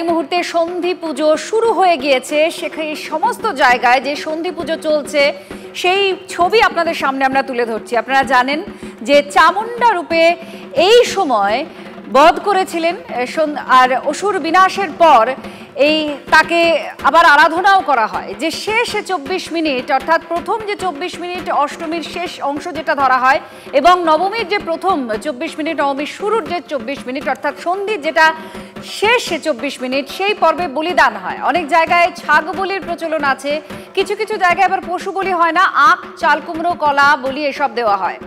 এই মুহূর্তে সন্ধি পুজো শুরু হয়ে গিয়েছে। সেখানে সমস্ত জায়গায় যে সন্ধি পুজো চলছে সেই ছবি আপনাদের সামনে আমরা তুলে ধরছি। আপনারা জানেন যে চামুণ্ডা রূপে এই সময় বধ করেছিলেন আর অসুর বিনাশের পর তাকে আবার আরাধনাও করা হয়। যে শেষ 24 মিনিট অর্থাৎ প্রথম যে 24 মিনিট অষ্টমীর শেষ অংশ যেটা ধরা হয় এবং নবমীর যে প্রথম 24 মিনিট, নবমীর শুরুর যে 24 মিনিট অর্থাৎ সন্ধির যেটা শেষ 24 মিনিট, সেই পর্বে বলিদান হয়। অনেক জায়গায় ছাগ বলির প্রচলন আছে, কিছু কিছু জায়গায় আবার পশু বলি হয় না, আখ, চাল কুমড়ো, কলা বলি এসব দেওয়া হয়।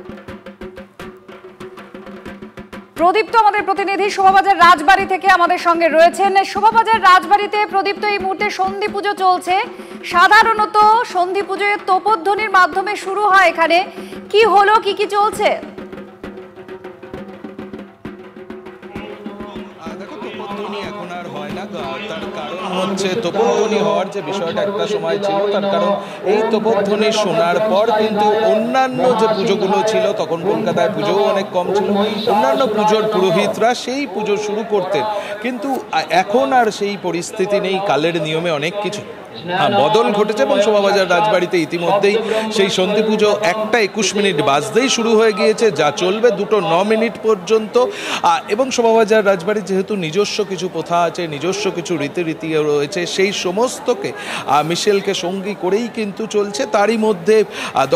প্রদীপ্ত আমাদের প্রতিনিধি শোভাবাজার রাজবাড়ি থেকে আমাদের সঙ্গে রয়েছেন। শোভাবাজার রাজবাড়িতে প্রদীপ্ত এই মুহূর্তে সন্ধি পুজো চলছে। সাধারণত সন্ধি পুজোয় তোপধ্বনির মাধ্যমে শুরু হয়। এখানে কি হলো, কি চলছে? এখন আর হয় না, তার কারণ হচ্ছে তোপধ্বনি হওয়ার যে বিষয়টা একটা সময় ছিল, তার কারণ এই তোপধ্বনি শোনার পর কিন্তু অন্যান্য যে পুজোগুলো ছিল, তখন কলকাতায় পুজোও অনেক কম ছিল, অন্যান্য পুজোর পুরোহিতরা সেই পুজো শুরু করতেন। কিন্তু এখন আর সেই পরিস্থিতি নেই। কালের নিয়মে অনেক কিছু বদল ঘটেছে এবং শোভাবাজার রাজবাড়িতে ইতিমধ্যেই সেই সন্ধি পুজো 1:21 বাজতেই শুরু হয়ে গিয়েছে, যা চলবে 2:09 পর্যন্ত। এবং শোভাবাজার রাজবাড়ির যেহেতু নিজস্ব কিছু প্রথা আছে, নিজস্ব কিছু রীতিনীতি রয়েছে, সেই সমস্তকে মিশেলকে সঙ্গী করেই কিন্তু চলছে। তারই মধ্যে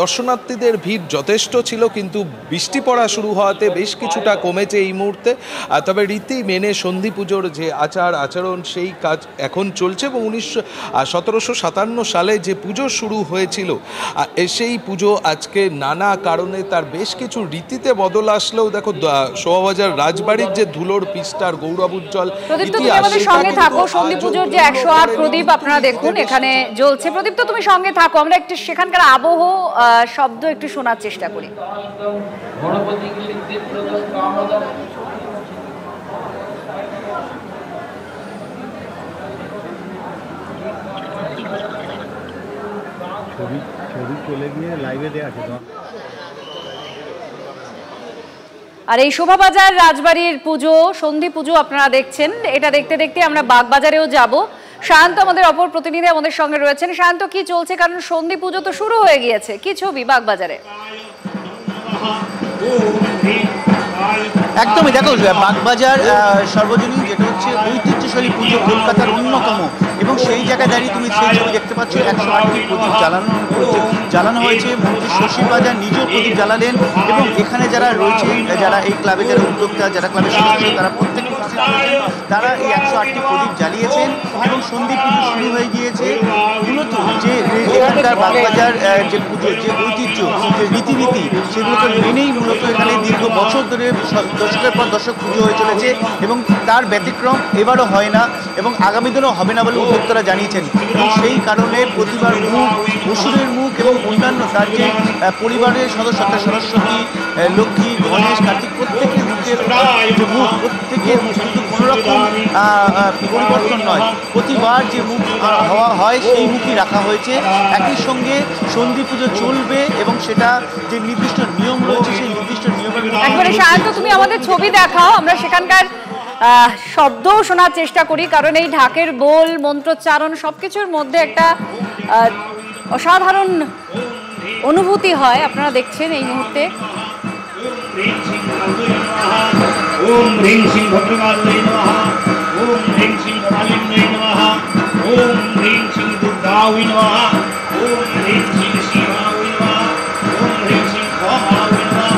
দর্শনার্থীদের ভিড় যথেষ্ট ছিল, কিন্তু বৃষ্টি পড়া শুরু হওয়াতে বেশ কিছুটা কমেছে এই মুহূর্তে। তবে রীতি মেনে সন্ধি পুজোর যে আচরণ সেই কাজ এখন চলছে এবং 1757 সালে যে পুজো শুরু হয়েছিল সেই পুজো আজকে নানা কারণে তার বেশ কিছু রীতিতে বদল আসলেও দেখো শোভাবাজার রাজবাড়ির যে ধুলোর পিস্টার গৌরব উজ্জ্বল আমাদের সঙ্গে থাকো। সন্ধি পুজোর যে 108 প্রদীপ আপনারা দেখুন এখানে জ্বলছে। প্রদীপ তো তুমি সঙ্গে থাকো, আমরা একটু সেখানকার আবহ শব্দ একটু শোনার চেষ্টা করি। আর এই শোভাবাজার রাজবাড়ির পুজো, সন্ধি পুজো আপনারা দেখছেন। এটা দেখতে দেখতে আমরা বাগবাজারেও যাব। শান্ত আমাদের অপর প্রতিনিধি আমাদের সঙ্গে রয়েছেন। শান্ত, কি চলছে? কারণ সন্ধি পুজো তো শুরু হয়ে গিয়েছে, কি ছবি বাগবাজারে? একদমই, দেখো বাগবাজার সর্বজনীন যেটা হচ্ছে ঐতিহ্যশালী পুজো, কলকাতার অন্যতম, এবং সেই জায়গায় দাঁড়িয়ে তুমি সেই ছবি দেখতে পাচ্ছ। 108টি প্রদীপ জ্বালানো হয়েছে। মন্ত্রী শশী বাজার নিজেও প্রদীপ জ্বালালেন এবং এখানে যারা রয়েছে, যারা এই ক্লাবে যারা উদ্যোক্তা, যারা ক্লাবের সদস্য, তারা প্রত্যেক তারা এই 108টি প্রদীপ জ্বালিয়েছেন এবং সন্ধি পুজো শুরু হয়ে গিয়েছে। মূলত যে এখানকার বাগবাজার যে পুজো, যে ঐতিহ্য, যে রীতিনীতি, সেগুলোকে মেনেই মূলত এখানে দীর্ঘ বছর ধরে দশকের পর দশক পুজো হয়ে চলেছে এবং তার ব্যতিক্রম এবারও হয় না এবং আগামী দিনেও হবে না বলে উদ্যোক্তারা জানিয়েছেন। এবং সেই কারণে প্রতিবার মুখ, অসুরের মুখ এবং অন্যান্য তার যে পরিবারের সদস্য, সরস্বতী, লক্ষ্মী, গণেশ, কার্তিক, প্রত্যেকের মুখের যে মুখ, প্রত্যেকের মুখ কিন্তু কোনোরকম পরিবর্তন নয়। প্রতিবার যে মুখ হওয়া হয় সেই মুখই রাখা হয়েছে। একই সঙ্গে সন্ধি পুজো চলবে এবং সেটা যে নির্দিষ্ট নিয়ম রয়েছে সেই নির্দিষ্ট নিয়মের একবারে শান্ত তুমি আমাদের ছবি দেখাও, আমরা সেখানকার শব্দও শোনার চেষ্টা করি। কারণ এই ঢাকের বোল, মন্ত্রোচ্চারণ সবকিছুর মধ্যে একটা অসাধারণ অনুভূতি হয়। আপনারা দেখছেন এই মুহূর্তে। ওম হ্রিং সিং ভদ্রকাল্যৈ নমঃ, ওম হ্রিং সিং কালিন্যৈ নমঃ, ওম হ্রিং সিং দুর্গায় নমঃ, ওম হ্রিং সিং শিবায় নমঃ, ওম হ্রিং সিং ক্ষমায় নমঃ,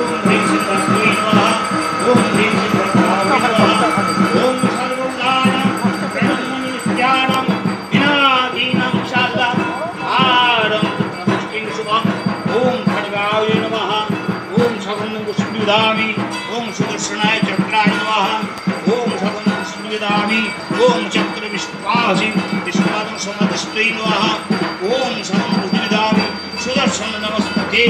ওম হ্রিং সিং ভদ্রৈ নমঃ, ওম হ্রিং সিং ভদ্রায় নমঃ, ওম সর্বকারণ ব্রহ্মনিত্যানাং বিনাদীনাং শারদা আরং পুষ্টিং শুভং, ওম খড়গায় নমঃ, ওম সগন্ধং পুষ্পিদামি, ওম সুদর্শনায় চক্রায় নমঃ, ওম সগন্ধং পুষ্পিদামি, ওম চক্র বিষ্ণুপাশি বিষ্ণুপাদং সমাধিষ্ঠৈ নমঃ, ওম সগন্ধং পুষ্পিদামি, সুদর্শন নমস্তে,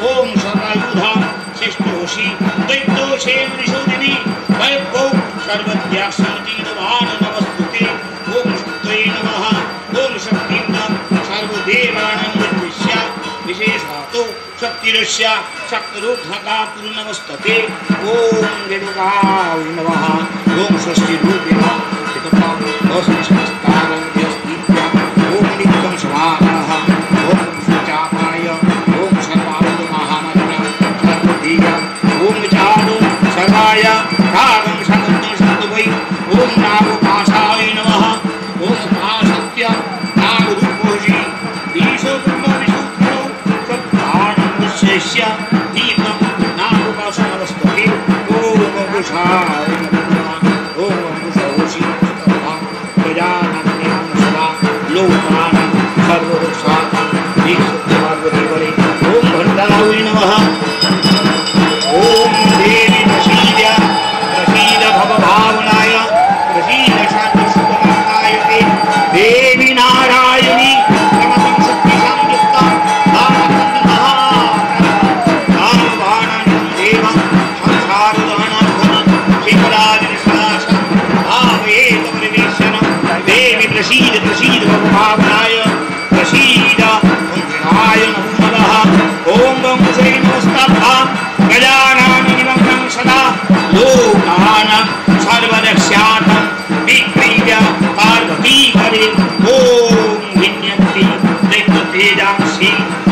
ওম সর্বায়ুধা শ্রেষ্ঠোষি দৈত্যোষে মৃষোদিনী ভয়ভো সর্বদ্যাসমতি নভান নমস্তে, ওম শক্তয়ে নমঃ, ওম শক্তিন্দং সর্বদেবানাং উদ্দেশ্য विशेषातो शक्तिरस्य शक्तिरूपधका पूर्णमस्तते। ओम रेणुकाय नमः, ओम षष्ठी रूपेण लोकानां सर्वदोषाणां पार्वती करे ओम भद्राय नमः ओम देवी प्रसीद भवभावनाय प्रसीद सर्वसुखमनाय देवी नारायणी नमः शक्ति संयुक्ता नामवाणं देवं संसारदानार्थं शिवराजनिशासं भावयेत परिवेशनं देवी प्रसीद भवभावनाय प्रसीद ओंकाराय नमः ओम गं श्री नमस्तभा गजाननं निमग्नं सदा लोकानां सर्वरक्षार्थं विक्रीय पार्वती करे ओम विज्ञप्ति तेजांसि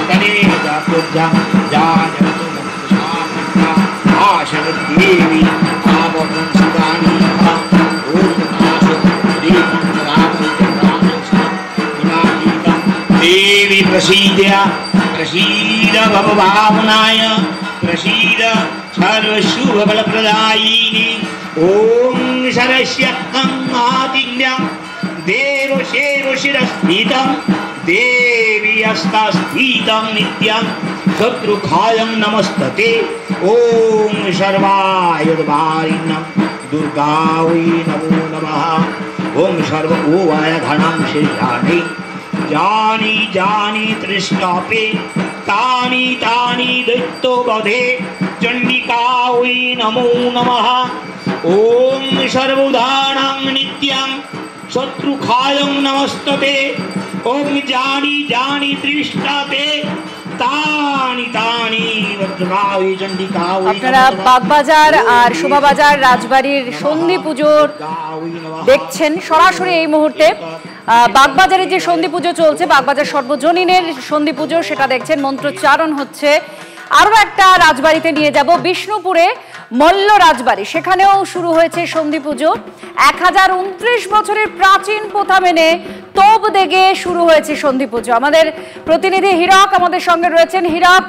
तनेजा पूजा जायतु शांता आशव देवी आवं सुदानी ओम आशव देवी प्रसीद भवभावनाय प्रसीद सर्वशुभफलप्रदायिनी ओम सरस्यत्तं आदिन्यं देवशेवशिरस्थितं देवी अस्तास्थितं नित्यं शत्रुखायं नमस्तते ओम सर्वायुर्वारिण्यं दुर्गायै नमो नमः ओम सर्व ओवाय घनं शेषाणि जानी जानी तृष्णापे तानी तानी दैत्यो बधे चंडिकायै नमो नमः ओम सर्वोधानं नित्यं शत्रुखायं नमस्तते ओम जानी जानी तृष्णाते तानी तानी वज्रायै चंडिकायै আপনারা বাগবাজার আর শোভাবাজার রাজবাড়ির সন্ধি পুজোর দেখছেন সরাসরি এই মুহূর্তে। বাগবাজারে যে সন্ধি পুজো চলছে, বাগবাজার সর্বজনীনের সন্ধি পুজো, সেটা দেখছেন, মন্ত্রোচ্চারণ হচ্ছে। আরও একটা রাজবাড়িতে নিয়ে যাব, বিষ্ণুপুরে মল্ল রাজবাড়ি, সেখানেও শুরু হয়েছে সন্ধি পুজো। 1029 বছরের প্রাচীন প্রথা মেনে তোপ দেগে শুরু হয়েছে সন্ধি পুজো। আমাদের প্রতিনিধি হীরক আমাদের সঙ্গে রয়েছেন। হীরক,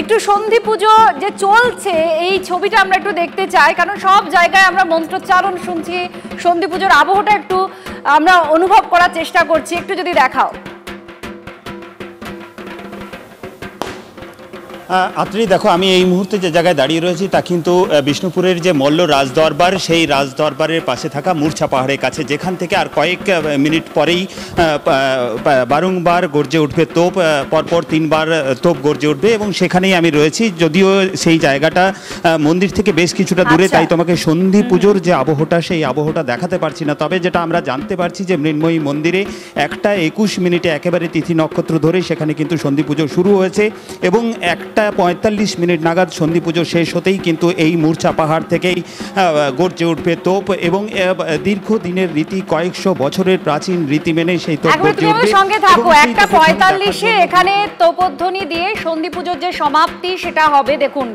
একটু সন্ধি পুজো যে চলছে এই ছবিটা আমরা একটু দেখতে চাই, কারণ সব জায়গায় আমরা মন্ত্রোচ্চারণ শুনছি, সন্ধি পুজোর আবহটা একটু আমরা অনুভব করার চেষ্টা করছি, একটু যদি দেখাও। আত্রি, দেখো আমি এই মুহূর্তে যে জায়গায় দাঁড়িয়ে রয়েছি তা কিন্তু বিষ্ণুপুরের যে মল্ল রাজদরবার, সেই রাজদরবারের পাশে থাকা মূর্ছা পাহাড়ের কাছে, যেখান থেকে আর কয়েক মিনিট পরেই বারংবার গর্জে উঠবে তোপ, পরপর 3 বার তোপ গর্জে উঠবে, এবং সেখানেই আমি রয়েছি। যদিও সেই জায়গাটা মন্দির থেকে বেশ কিছুটা দূরে, তাই তোমাকে সন্ধি পুজোর যে আবহটা সেই আবহটা দেখাতে পারছি না। তবে যেটা আমরা জানতে পারছি যে মৃন্ময়ী মন্দিরে 1টা 21 মিনিটে একেবারে তিথি নক্ষত্র ধরে সেখানে কিন্তু সন্ধি পুজো শুরু হয়েছে, এবং 1টা 45 মিনিট নাগাদ সন্ধি পুজো শেষ হতেই কিন্তু এই মূর্ছা পাহাড় থেকেই গর্জে উঠবে তোপ, এবং দীর্ঘদিনের রীতি, কয়েকশো বছরের প্রাচীন রীতি মেনে সেই তোপ গর্জে উঠবে। সঙ্গে থাকো, 1টা 45-এ এখানে তোপধ্বনি দিয়ে সন্ধি পুজোর যে সমাপ্তি সেটা হবে। দেখুন,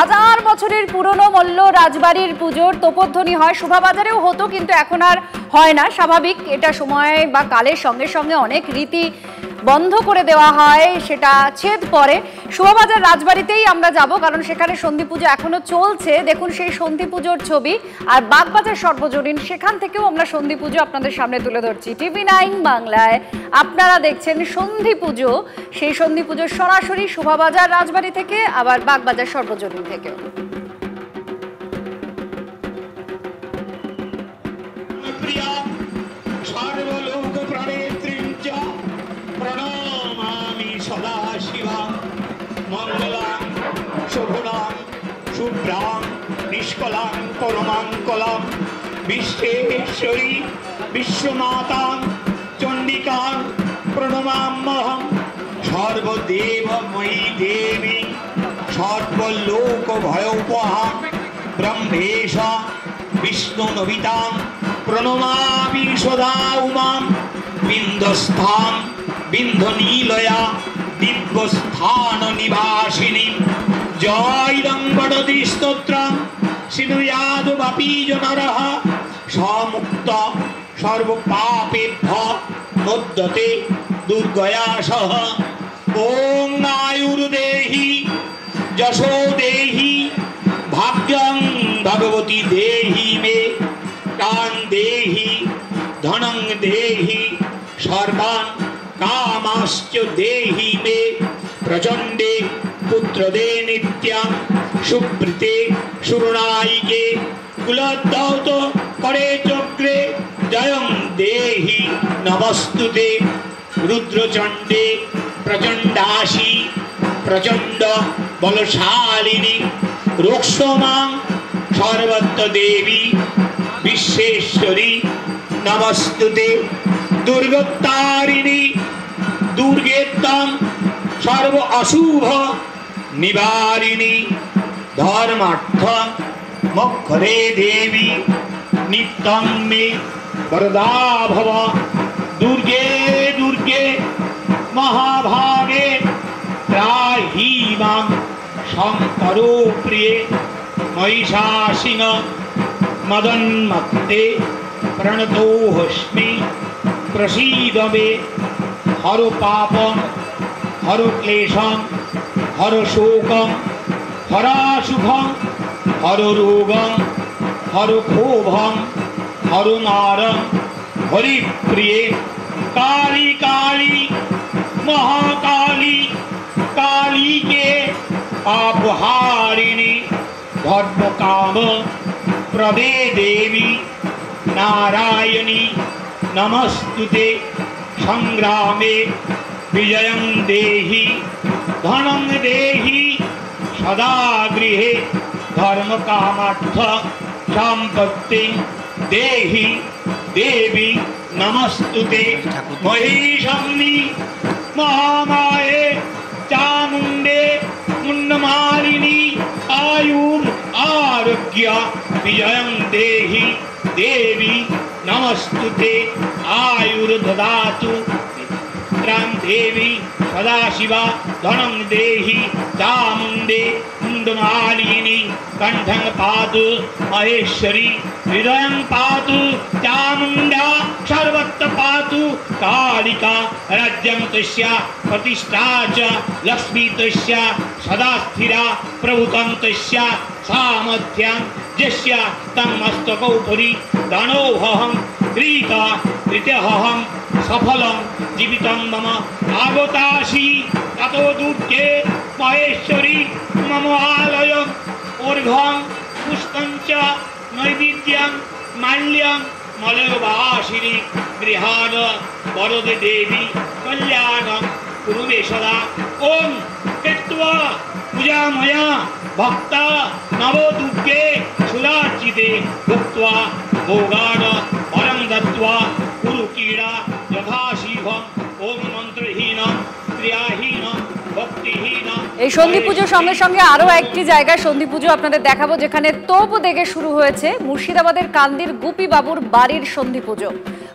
1000 বছরের পুরনো মল্ল রাজবাড়ির পুজোর তোপধ্বনি হয়, শোভাবাজারেও হতো, কিন্তু এখন আর হয় না। স্বাভাবিক, এটা সময় বা কালের সঙ্গে সঙ্গে অনেক রীতি বন্ধ করে দেওয়া হয়, সেটা ছেদ পড়ে। শোভাবাজার রাজবাড়িতেই আমরা যাব, কারণ সেখানে সন্ধি পুজো এখনো চলছে। দেখুন সেই সন্ধি পুজোর ছবি, আর বাগবাজার সর্বজনীন, সেখান থেকেও আমরা সন্ধি পুজো আপনাদের সামনে তুলে ধরছি। TV9 বাংলায় আপনারা দেখছেন সন্ধি পুজো, সেই সন্ধি পুজো সরাসরি শোভাবাজার রাজবাড়ি থেকে, আবার বাগবাজার সর্বজনীন থেকেও। সদা শিবা মঙ্গলাং শোভনাং শুভ্রাং নিষ্কলাং পরমাং কলাং বিশ্বেশ্বরী বিশ্বমাতাং চণ্ডিকাং প্রণমাম্যহং সর্বদেবময়ী দেবী সর্বলোক ভয়োপহাং ব্রহ্মেশ বিষ্ণু নবিতাং প্রণমামি সদা উমাং বিন্দস্থাং বিন্ধনীলয়া দিব্যস্থান নিবাসিনী জয়ং বড়দি স্তোত্রং সিনুয়াদুবাপীজনরঃ সমুক্ত সর্বপাপেভ্যঃ মুদ্যতে দুর্গয়া সহ ওং আয়ুর্দেহি যশো দেহি ভাগ্যং ভগবতী দেহি মে প্রাণ দেহি ধনং দেহি সর্বান नमश्च देहि मे प्रचंडे पुत्र दे नित्यं सुप्रीते सुरुणायिके कुलदौत करे चक्रे जयं देहि नमस्तुते रुद्रचंडे प्रचंडाशी प्रचंड बलशालिनी रोक्षमां सर्वत्र देवी विश्वेश्वरी नमस्तुते दुर्गतारिणी दुर्गेत्तम सर्व अशुभ निवारिणी धर्मार्थ मोक्षदे देवी नित्यं मे वरदा भव दुर्गे दुर्गे महाभागे त्राहि मां शंकरो प्रिये महिषासिन मदन्मत्ते प्रणतोऽस्मि प्रसीद मे हर पापं हर क्लेशं हर शोकं हराशुभं हर रोगं हर क्षोभं हर मारं हरिप्रिये काली काली महाकाली काली के आपहारिणी धर्म काम प्रदे देवी नारायणी नमस्तुते संग्रामे विजयं देहि धनं देहि सदा गृहे धर्म कामार्थ संपत्ति देहि देवी नमस्तुते महिषम्नि महामाये चामुंडे मुंडमालिनी आयुर आरोग्य विजयं देहि देवी नमस्तुते आयुर्ददातु राम देवी सदाशिवा धनं देहि चामुंडे मुंडमालिनी कंठं पातु महेश्वरी हृदयं पातु चामुंडा सर्वत्र पातु कालिका राज्यं तस्या प्रतिष्ठा च लक्ष्मी तस्या सदा स्थिरा प्रभुतं तस्या सामर्थ्यं यस्य तं मस्तकोपरि दानोऽहं क्रीता कृत्यहं सफलं जीवितं मम आगतासि ततो दुर्गे महेश्वरी मम आलयम् ऊर्ध्वं पुष्पं च नैवेद्यं माल्यं मलयवासिनी गृहाण वरदे देवी कल्याणं कुरु मे सदा ॐ कृत्वा पूजा मया भक्ता नवो दुर्गे सुरार्चिते भुक्त्वा भोगान् वरं दत्त्वा कुरु क्रीडा यथा शिवम् ॐ मन्त्रहीनं क्रियाहीनं भक्तिहीनं। এই সন্ধি পুজোর সঙ্গে সঙ্গে আরো একটি জায়গায় সন্ধি পুজো আপনাদের দেখাবো যেখানে তোপ দেগে শুরু হয়েছে মুর্শিদাবাদের কান্দির গুপি বাবুর বাড়ির সন্ধি পুজো।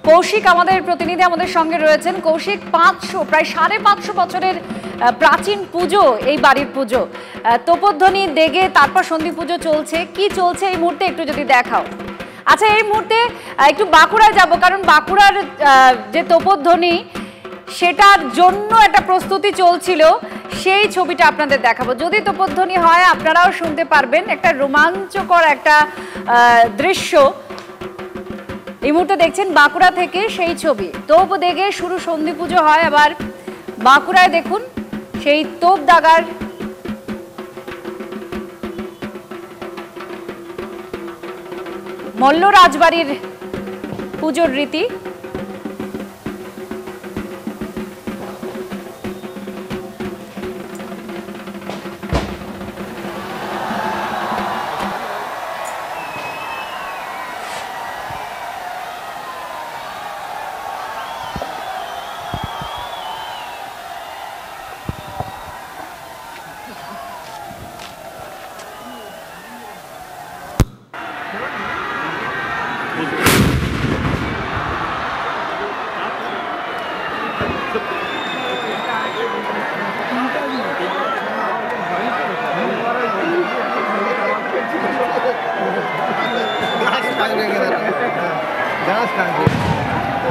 কৌশিক আমাদের প্রতিনিধি আমাদের সঙ্গে রয়েছেন। কৌশিক, 500 প্রায় 550 বছরের প্রাচীন পুজো এই বাড়ির পুজো, তোপধ্বনি দেগে তারপর সন্ধি পুজো চলছে, কি চলছে এই মুহূর্তে একটু যদি দেখাও। আচ্ছা, এই মুহূর্তে একটু বাঁকুড়ায় যাব, কারণ বাঁকুড়ার যে তোপধ্বনি সেটার জন্য একটা প্রস্তুতি চলছিল, সেই ছবিটা আপনাদের দেখাবো। যদি তোপধ্বনি হয় আপনারাও শুনতে পারবেন, একটা রোমাঞ্চকর একটা দৃশ্য এই মুহূর্তে দেখছেন বাঁকুড়া থেকে সেই ছবি। তোপ দেগে শুরু সন্ধি পুজো হয়, আবার বাঁকুড়ায় দেখুন সেই তোপ দাগার মল্ল রাজবাড়ির পুজোর রীতি।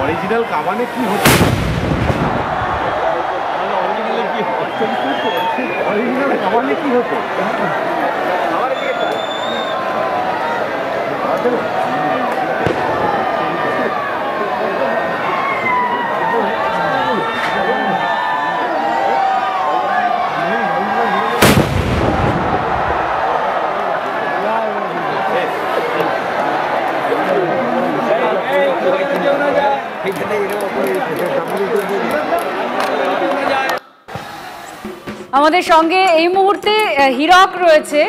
অরিজিনাল কাবানে কি হচ্ছে, অরিজিনাল কাবানে কি হতো? আমাদের সঙ্গে এই মুহূর্তে হীরক রয়েছে,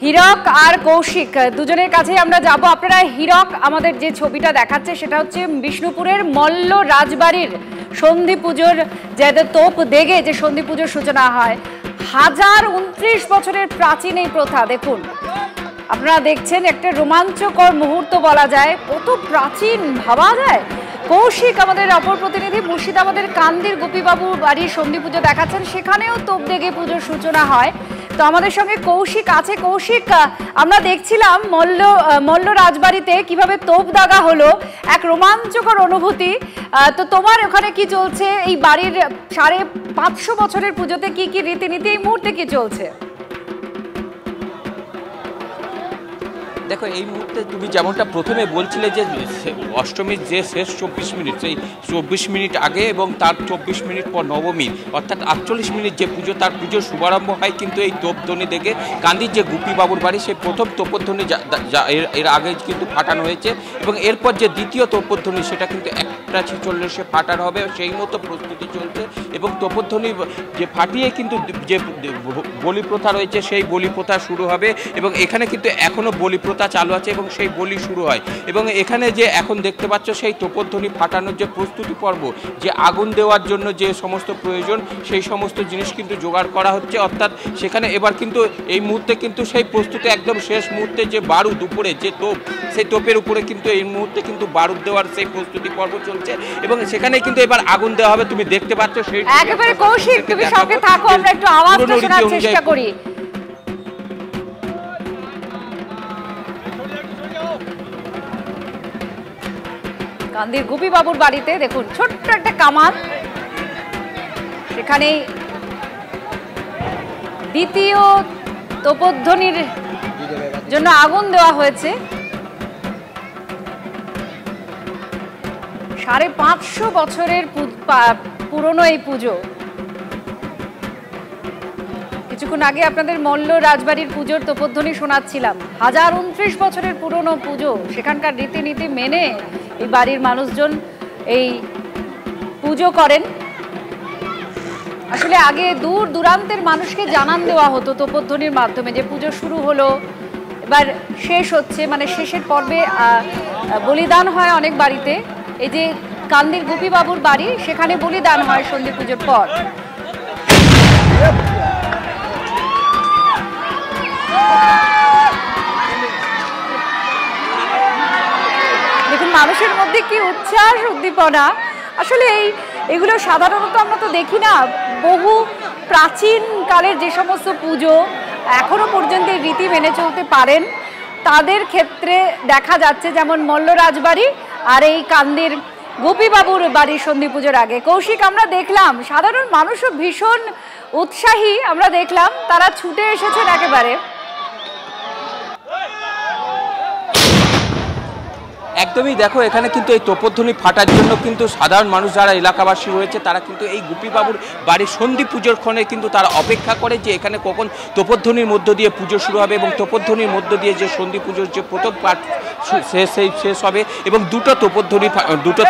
হীরক আর কৌশিক দুজনের কাছে আমরা যাব। আপনারা হীরক আমাদের যে ছবিটা দেখাচ্ছে সেটা হচ্ছে বিষ্ণুপুরের মল্ল রাজবাড়ির সন্ধি পুজোর যে তোপ দেগে যে সন্ধি পুজোর সূচনা হয়। 1029 বছরের প্রাচীন এই প্রথা দেখুন, আপনারা দেখছেন একটা রোমাঞ্চকর মুহূর্ত বলা যায়, কত প্রাচীন ভাবা যায়। কৌশিক আমাদের অপর প্রতিনিধি মুর্শিদাবাদের কান্দির গোপীবাবু বাড়ির সন্ধি পুজো দেখাচ্ছেন, সেখানেও তোপ দেগে পুজোর সূচনা হয়। তো আমাদের সঙ্গে কৌশিক আছে। কৌশিক, আমরা দেখছিলাম মল্ল রাজবাড়িতে কিভাবে তোপ দাগা হলো, এক রোমাঞ্চকর অনুভূতি। তো তোমার ওখানে কি চলছে? এই বাড়ির 550 বছরের পুজোতে কি কি রীতিনীতি এই মুহূর্তে কি চলছে? দেখো, এই মুহূর্তে তুমি যেমনটা প্রথমে বলছিলে যে অষ্টমীর যে শেষ 24 মিনিট, সেই 24 মিনিট আগে এবং তার 24 মিনিট পর নবমী অর্থাৎ 48 মিনিট যে পুজো, তার পুজোর শুভারম্ভ হয় কিন্তু এই তোপধ্বনি দেখে। কান্দির যে গোপীবাবুর বাড়ি, সেই প্রথম তোপধ্বনি এর আগে কিন্তু ফাটানো হয়েছে এবং এরপর যে দ্বিতীয় তোপধ্বনি সেটা কিন্তু 1:46 ফাটানো হবে, সেই মতো প্রস্তুতি চলছে। এবং তোপধ্বনি যে ফাটিয়ে কিন্তু যে বলি প্রথা রয়েছে সেই বলি প্রথা শুরু হবে এবং এখানে কিন্তু এখনও বলি প্রথা চালু আছে এবং সেই বলি শুরু হয়। এবং এখানে যে এখন দেখতে পাচ্ছ সেই তোপধ্বনি ফাটানোর যে প্রস্তুতি পর্ব, যে আগুন দেওয়ার জন্য যে সমস্ত প্রয়োজন সেই সমস্ত জিনিস কিন্তু জোগাড় করা হচ্ছে। অর্থাৎ সেখানে এবার কিন্তু এই মুহূর্তে কিন্তু সেই প্রস্তুতি একদম শেষ মুহূর্তে যে বারুদ উপরে যে তোপ, সেই তোপের উপরে কিন্তু এই মুহূর্তে কিন্তু বারুদ দেওয়ার সেই প্রস্তুতি পর্ব চলছে এবং সেখানে কিন্তু এবার আগুন দেওয়া হবে। তুমি দেখতে পাচ্ছ সেই একেবারে। কৌশিক, তুমি সঙ্গে থাকো, আমরা একটু আওয়াজটা শোনার চেষ্টা করি। কান্দির গোপীবাবুর বাড়িতে দেখুন ছোট্ট একটা কামান, সেখানে দ্বিতীয় তোপধ্বনির জন্য আগুন দেওয়া হয়েছে। 550 বছরের পুরনো এই পুজো। কিছুক্ষণ আগে আপনাদের মল্ল রাজবাড়ির পুজোর তোপধ্বনি শোনাচ্ছিলাম। 1029 বছরের পুরনো পুজো, সেখানকার রীতিনীতি মেনে এই বাড়ির মানুষজন এই পুজো করেন। আসলে আগে দূর দূরান্তের মানুষকে জানান দেওয়া হতো তোপধ্বনির মাধ্যমে যে পুজো শুরু হলো, এবার শেষ হচ্ছে, মানে শেষের পর্বে বলিদান হয় অনেক বাড়িতে। এই যে কান্দির গোপীবাবুর বাড়ি, সেখানে বলিদান হয় সন্ধি পুজোর পর। দেখুন মানুষের মধ্যে কি উচ্ছ্বাস, উদ্দীপনা। আসলে এগুলো সাধারণত আমরা তো দেখি না। বহু প্রাচীন কালের যে সমস্ত পুজো এখনো পর্যন্ত রীতি মেনে চলতে পারেন, তাদের ক্ষেত্রে দেখা যাচ্ছে, যেমন মল্ল রাজবাড়ি আর এই কান্দির গোপীবাবুর বাড়ির সন্ধি পুজোর আগে। কৌশিক, আমরা দেখলাম সাধারণ মানুষও ভীষণ উৎসাহী, আমরা দেখলাম তারা ছুটে এসেছেন একেবারে। একদমই। দেখো, এখানে কিন্তু এই তোপধ্বনি ফাটার জন্য কিন্তু সাধারণ মানুষ যারা এলাকাবাসী রয়েছে তারা কিন্তু এই গোপীবাবুর বাড়ির সন্ধি পুজোর ক্ষণে কিন্তু তারা অপেক্ষা করে যে এখানে কখন তোপধ্বনির মধ্য দিয়ে পুজো শুরু হবে এবং তোপধ্বনির মধ্য দিয়ে যে সন্ধি পুজোর যে প্রথম পাঠ শেষ হবে এবং দুটো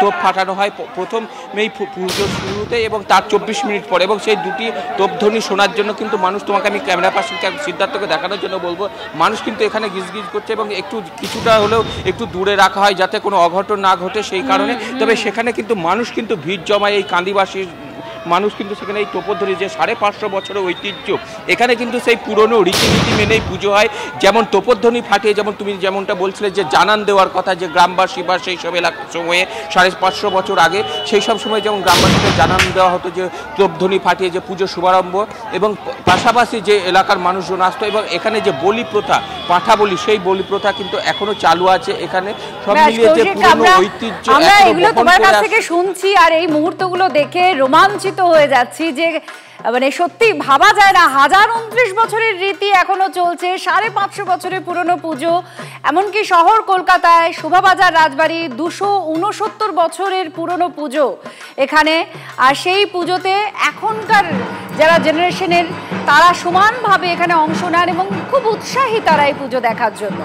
তোপ ফাটানো হয় প্রথমেই পুজোর শুরুতে এবং তার 24 মিনিট পরে। এবং সেই দুটি তোপধ্বনি শোনার জন্য কিন্তু মানুষ, তোমাকে আমি ক্যামেরা পাশে সিদ্ধার্থকে দেখানোর জন্য বলবো, মানুষ কিন্তু এখানে গিজগিজ করছে এবং কিছুটা হলেও একটু দূরে রাখা হয় যাতে কোনো অঘটন না ঘটে সেই কারণে। তবে সেখানে কিন্তু মানুষ কিন্তু ভিড় জমায়, এই কান্দিবাসীর মানুষ কিন্তু সেখানে এই তোপধ্বনি যে 550 বছরের ঐতিহ্য, এখানে কিন্তু সেই পুরনো রীতিনীতি মেনেই পুজো হয়। যেমন তোপধ্বনি ফাটিয়ে, যেমন তুমি যেমনটা বলছিলে যে জানান দেওয়ার কথা, যে গ্রামবাসী বা সেই সব এলাকার সময়ে 550 বছর আগে সেই সব সময় যেমন গ্রামবাসীকে জানান দেওয়া হতো যে তোপধ্বনি ফাটিয়ে যে পুজো শুভারম্ভ, এবং পাশাপাশি যে এলাকার মানুষজন আসতো এবং এখানে যে বলি প্রথা, পাঁঠা বলি, সেই বলি প্রথা কিন্তু এখনো চালু আছে এখানে। সব মিলিয়ে যে পুরনো ঐতিহ্য আমরা এগুলো তোমার কাছ থেকে শুনছি আর এই মুহূর্তগুলো দেখে রোমাঞ্চিত হয়ে যাচ্ছি যে মানে সত্যি ভাবা যায় না 1029 বছরের রীতি এখনো চলছে, 550 বছরের পুরনো পুজো। এমনকি শহর কলকাতায় শোভাবাজার রাজবাড়ি 269 বছরের পুরনো পুজো এখানে। আর সেই পুজোতে এখনকার যারা জেনারেশনের তারা সমানভাবে এখানে অংশ নেন এবং খুব উৎসাহী তারা এই পুজো দেখার জন্য।